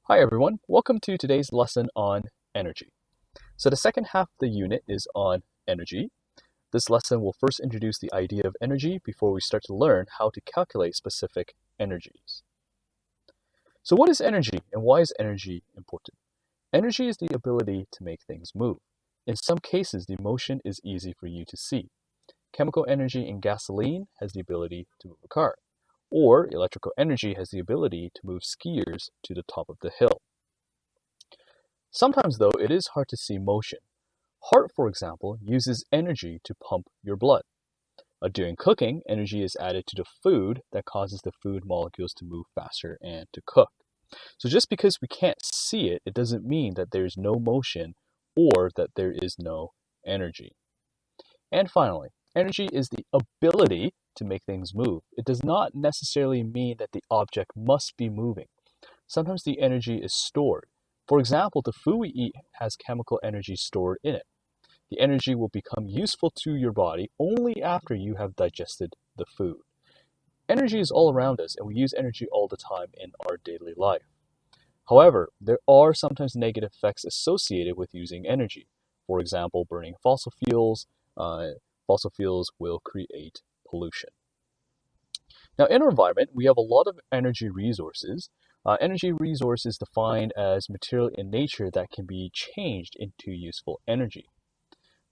Hi everyone, welcome to today's lesson on energy. So the second half of the unit is on energy. This lesson will first introduce the idea of energy before we start to learn how to calculate specific energies. So what is energy and why is energy important? Energy is the ability to make things move. In some cases, the motion is easy for you to see. Chemical energy in gasoline has the ability to move a car, or electrical energy has the ability to move skiers to the top of the hill. Sometimes, though, it is hard to see motion. Heart, for example, uses energy to pump your blood. During cooking, energy is added to the food that causes the food molecules to move faster and to cook. So just because we can't see it, it doesn't mean that there's no motion or that there is no energy. And finally, energy is the ability to make things move. It does not necessarily mean that the object must be moving. Sometimes the energy is stored. For example, the food we eat has chemical energy stored in it. The energy will become useful to your body only after you have digested the food. Energy is all around us, and we use energy all the time in our daily life. However, there are sometimes negative effects associated with using energy. For example, burning fossil fuels. Fossil fuels will create pollution. Now, in our environment, we have a lot of energy resources. Energy resource is defined as material in nature that can be changed into useful energy.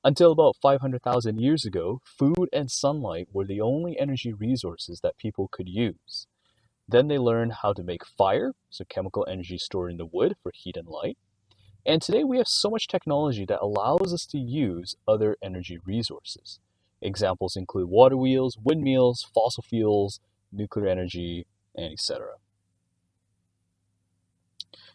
Until about 500,000 years ago, food and sunlight were the only energy resources that people could use. Then they learned how to make fire, so chemical energy stored in the wood for heat and light. And today we have so much technology that allows us to use other energy resources. Examples include water wheels, windmills, fossil fuels, nuclear energy, and etc.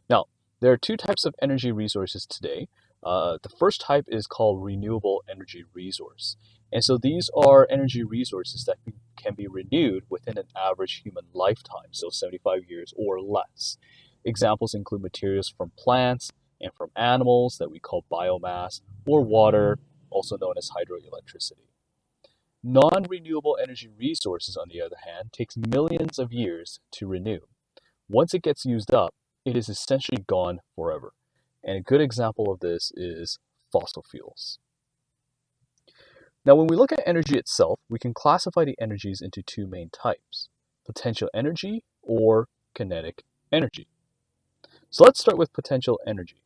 Now, there are two types of energy resources today. The first type is called renewable energy resource. And so these are energy resources that can be renewed within an average human lifetime, so 75 years or less. Examples include materials from plants and from animals that we call biomass, or water, also known as hydroelectricity. Non-renewable energy resources, on the other hand, takes millions of years to renew. Once it gets used up, it is essentially gone forever. And a good example of this is fossil fuels. Now, when we look at energy itself, we can classify the energies into two main types: potential energy or kinetic energy. So let's start with potential energy.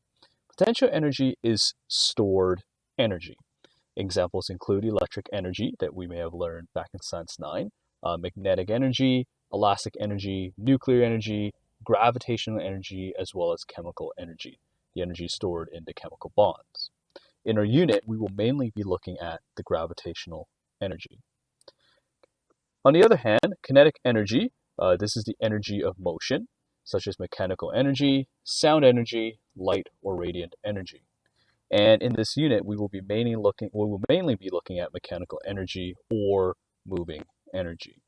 Potential energy is stored energy. Examples include electric energy that we may have learned back in Science 9, magnetic energy, elastic energy, nuclear energy, gravitational energy, as well as chemical energy, the energy stored in the chemical bonds. In our unit, we will mainly be looking at the gravitational energy. On the other hand, kinetic energy, this is the energy of motion, such as mechanical energy, sound energy, light or radiant energy. And in this unit, we will mainly be looking at mechanical energy or moving energy.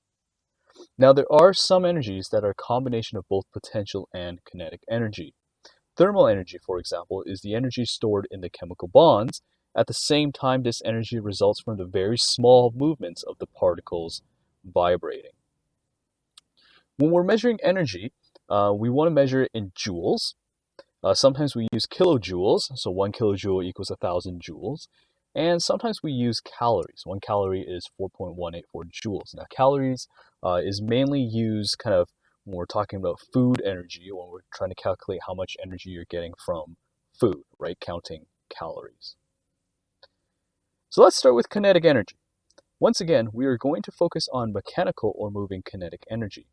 Now, there are some energies that are a combination of both potential and kinetic energy. Thermal energy, for example, is the energy stored in the chemical bonds. At the same time, this energy results from the very small movements of the particles vibrating. When we're measuring energy, we want to measure it in joules. Sometimes we use kilojoules, so 1 kilojoule equals 1,000 joules. And sometimes we use calories. 1 calorie is 4.184 joules. Now, calories is mainly used kind of when we're talking about food energy, when we're trying to calculate how much energy you're getting from food, right? Counting calories. So let's start with kinetic energy. Once again, we are going to focus on mechanical or moving kinetic energy.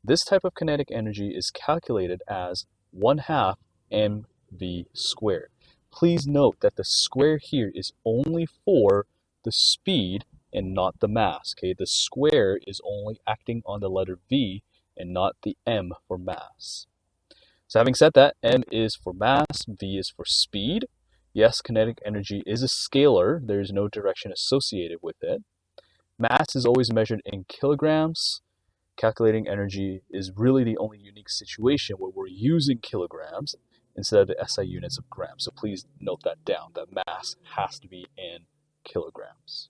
This type of kinetic energy is calculated as 1/2 mv squared. Please note that the square here is only for the speed and not the mass. Okay, the square is only acting on the letter v and not the m for mass. So having said that, m is for mass, v is for speed. Yes, kinetic energy is a scalar. There is no direction associated with it. Mass is always measured in kilograms. Calculating energy is really the only unique situation where we're using kilograms instead of the SI units of grams. So please note that down, that mass has to be in kilograms.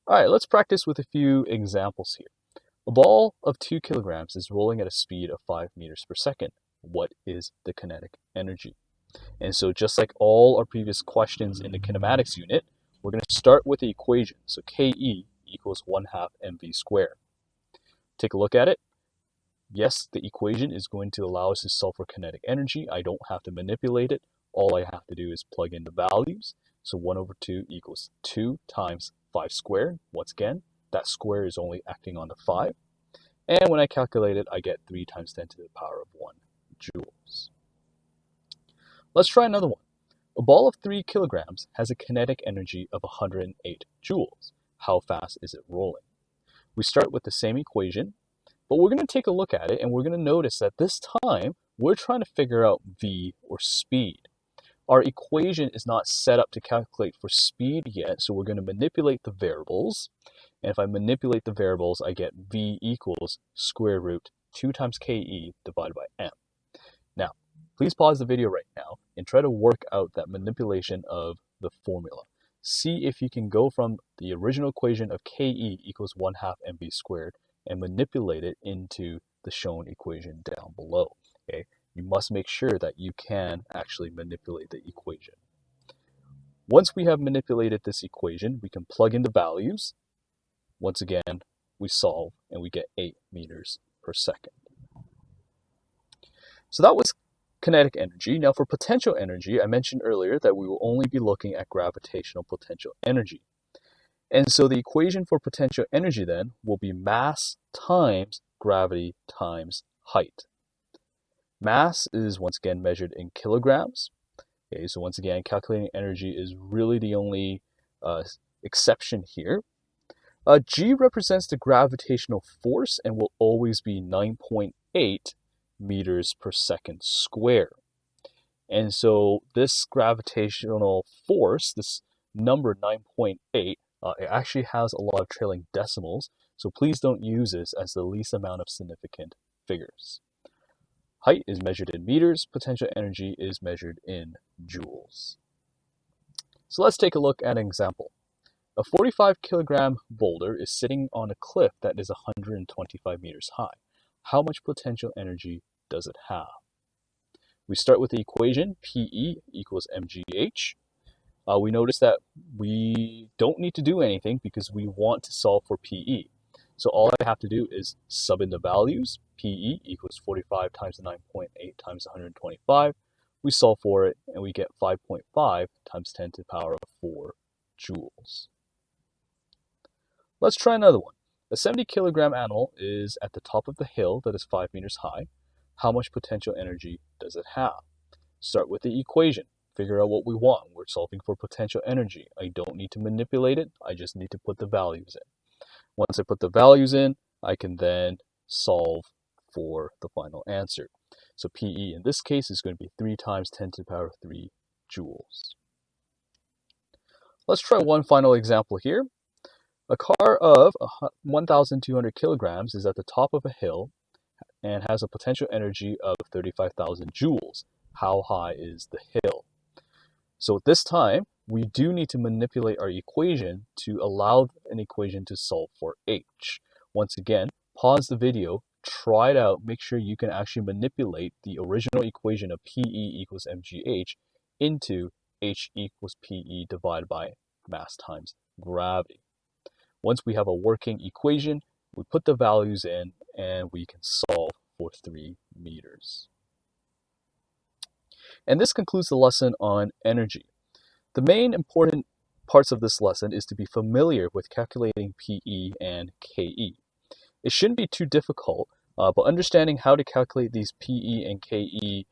All right, let's practice with a few examples here. A ball of 2 kilograms is rolling at a speed of 5 meters per second. what is the kinetic energy. And so just like all our previous questions in the kinematics unit, we're going to start with the equation. So Ke equals 1/2 mv squared. Take a look at it. Yes, the equation is going to allow us to solve for kinetic energy. I don't have to manipulate it. All I have to do is plug in the values. So 1/2 equals 2 times 5 squared. Once again, that square is only acting on the 5. And when I calculate it, I get 3 times 10 to the power of 1 joules. Let's try another one. A ball of 3 kilograms has a kinetic energy of 108 joules. How fast is it rolling? We start with the same equation, but we're going to take a look at it and we're going to notice that this time we're trying to figure out v, or speed. Our equation is not set up to calculate for speed yet, so we're going to manipulate the variables. And if I manipulate the variables, I get v equals square root 2 times ke divided by m. Now, please pause the video right now and try to work out that manipulation of the formula. See if you can go from the original equation of ke equals 1/2 mv squared and manipulate it into the shown equation down below. Okay? You must make sure that you can actually manipulate the equation. Once we have manipulated this equation, we can plug in the values. Once again, we solve and we get 8 meters per second. So that was kinetic energy. Now for potential energy, I mentioned earlier that we will only be looking at gravitational potential energy. And so the equation for potential energy then will be mass times gravity times height. Mass is once again measured in kilograms. Okay, so once again, calculating energy is really the only exception here. G represents the gravitational force and will always be 9.8 meters per second square. And so this gravitational force, this number 9.8, it actually has a lot of trailing decimals, so please don't use this as the least amount of significant figures. Height is measured in meters, potential energy is measured in joules. So let's take a look at an example. A 45 kilogram boulder is sitting on a cliff that is 125 meters high. How much potential energy does it have? We start with the equation, PE equals mgh. We notice that we don't need to do anything because we want to solve for PE. So all I have to do is sub in the values. PE equals 45 times 9.8 times 125. We solve for it and we get 5.5 times 10 to the power of 4 joules. Let's try another one. A 70 kilogram animal is at the top of the hill that is 5 meters high. How much potential energy does it have? Start with the equation. Figure out what we want. We're solving for potential energy. I don't need to manipulate it. I just need to put the values in. Once I put the values in, I can then solve for the final answer. So PE in this case is going to be 3 times 10 to the power of 3 joules. Let's try one final example here. A car of 1,200 kilograms is at the top of a hill and has a potential energy of 35,000 joules. How high is the hill? So at this time, we do need to manipulate our equation to allow an equation to solve for h. Once again, pause the video, try it out, make sure you can actually manipulate the original equation of PE equals mgh into h equals PE divided by mass times gravity. Once we have a working equation, we put the values in and we can solve for 3 meters. And this concludes the lesson on energy. The main important parts of this lesson is to be familiar with calculating PE and KE. It shouldn't be too difficult, but understanding how to calculate these PE and KE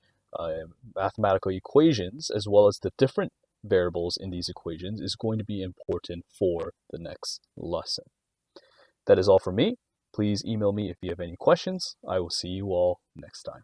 mathematical equations, as well as the different variables in these equations, is going to be important for the next lesson. That is all from me. Please email me if you have any questions. I will see you all next time.